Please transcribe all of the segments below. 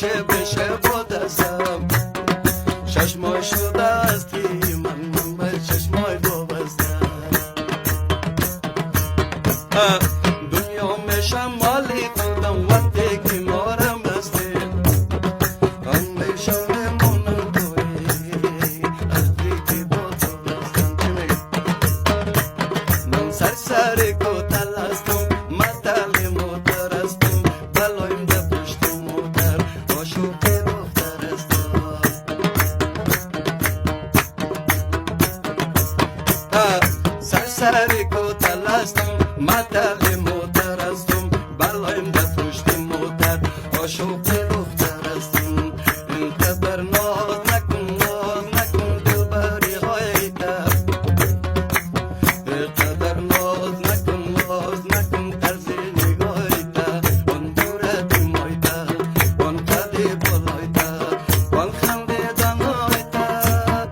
بشه بشه با دستم چشمای شده استی من به چشمای وابستم دنیا میشم مالی خودم وقتی که مارم بسته هم میشم بمونم توی ازی که با تو بستم چی میگه من سرسری کتل هستم مطل موتر هستم بلایم ده پشت موتر عاشق دختر هستم سرسری کتل هستم مطل موتر هستم بلایم ده پشت موتر عاشق دختر هستم اینقدر ناز نکن دلبری های تر اینقدر ناز نکن طرز نگاهی تر آن دورت مایده آن قدی بالایده آن خنده دنهای تر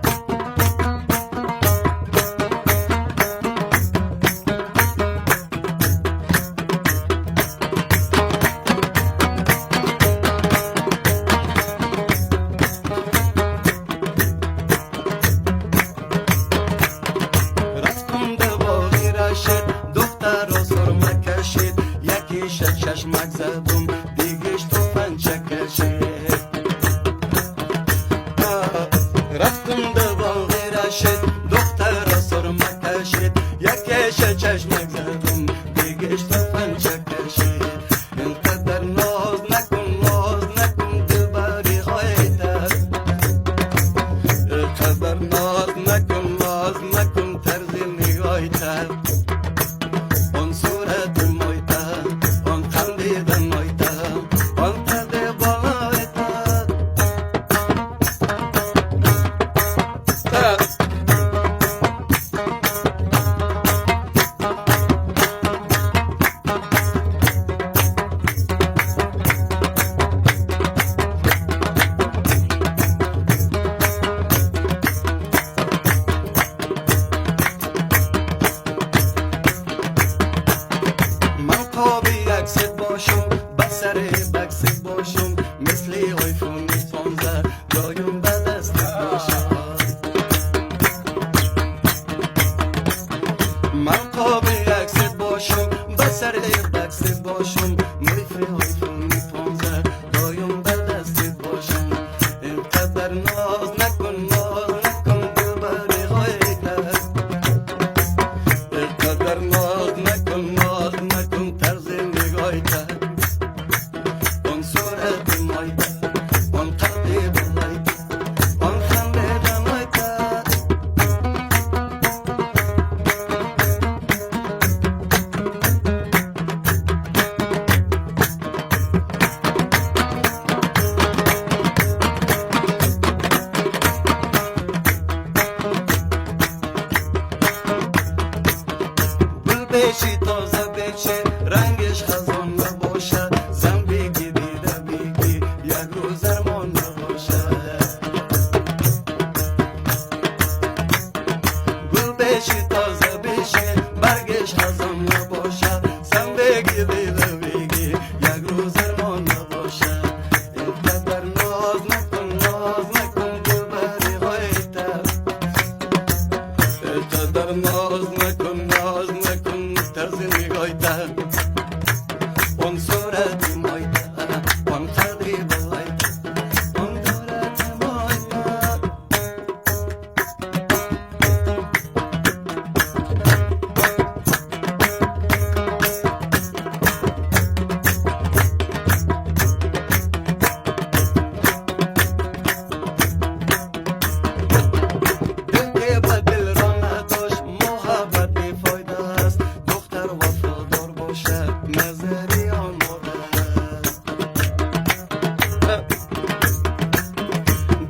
رفتم به باغی رشید دختر را سرمه کشید یکیش چشمک زدم دیگش توفنچه کشید رفتم به باغی رشید دختر را سرمه کشید یکیش چشمک زدم دیگش توفنچه کشید اینقدر ناز نکن دلبری های تر اینقدر ناز نکن طرز نگاهی تر آن صورت مایده آن خندیدن مایده آن قد بالای تر من قابی عکست باشم بسر بکست باشم مثل آیفون 15 دایم به دستت باشم من قابی عکست باشم بسر بکست باشم مثل آیفون 15 دایم به دستت باشم اینقدر ناز نکن دلبری های تر اینقدر ناز نکن طرز نگاهی تر آن صورت مایده آن قد بالایده آن خنده دمای تر گل بشی تازه بشه رنگش خزان نباشد زن بگی دیده بگی یک روز ارمان نباشد گل بشی تازه بشه برگش خزان نباشد زن بگی دیده بگی یک روز ارمان نباشد اینقدر ناز نکن دلبری های تر اینقدر ناز نکن طرز نگاهی تر آن صورت مایده آن قدری بالایده آن دورت مایده دل که به دل را نداشت محبت بیفایده است دختر وفادار باشد نظری آماده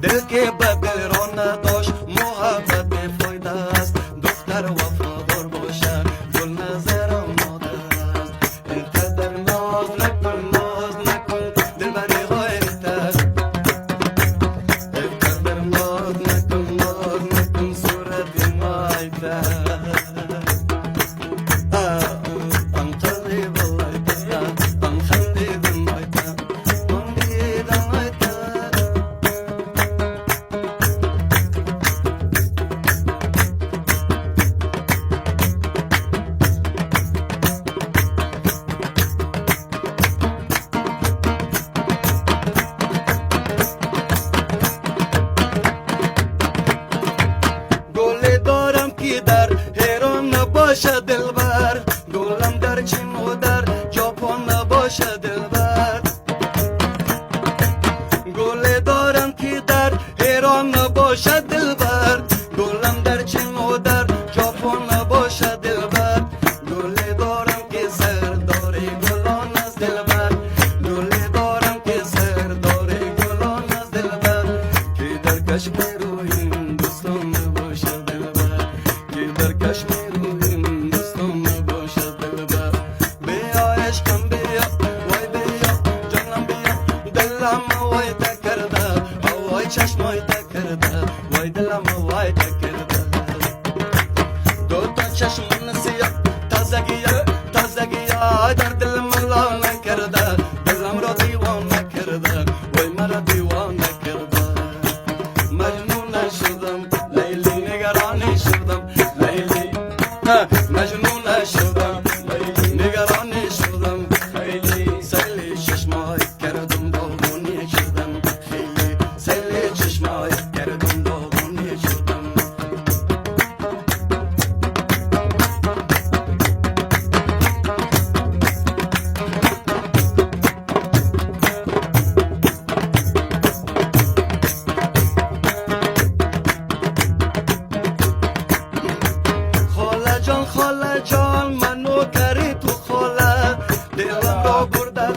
دل که به دل را نداشت محبت بیفایده است دختر وفادار باشد گل نظر آماده است اینقدر ناز نکن دلبری های تر اینقدر ناز نکن صورت مایده آن قدری بالایده چین و در ژاپن نباشه دلبر گل دارم که در ایران نباشه دلبر گلم در چین و در ژاپن نباشه دلبر گل دارم که سر داره گلان از دلبر گل دارم که سر داره گلان از دلبر که در کشمیر و هندوستان نباشه دلبر که در کشمیر و هندوستان نباشه دلبر بیا عشقم بیا وای بیا جانم بیا دلم وای تکرده وای چشمای تکرده وای دلم وای تکرده دو تا چشم سیاه تازگی در دلم لا نکرده دلم را دیوانه کرده وای مرا دیوانه کرده مجنون شدم لیلی نگرانی شدم لیلی مجنون شدم لیلی نگرانی شدم خیلی سیلی چشمای کردم داغونی شدم خیلی سیلی چشمای کردم داغونی شدم خاله جان منو کری تو خاله دلم را برده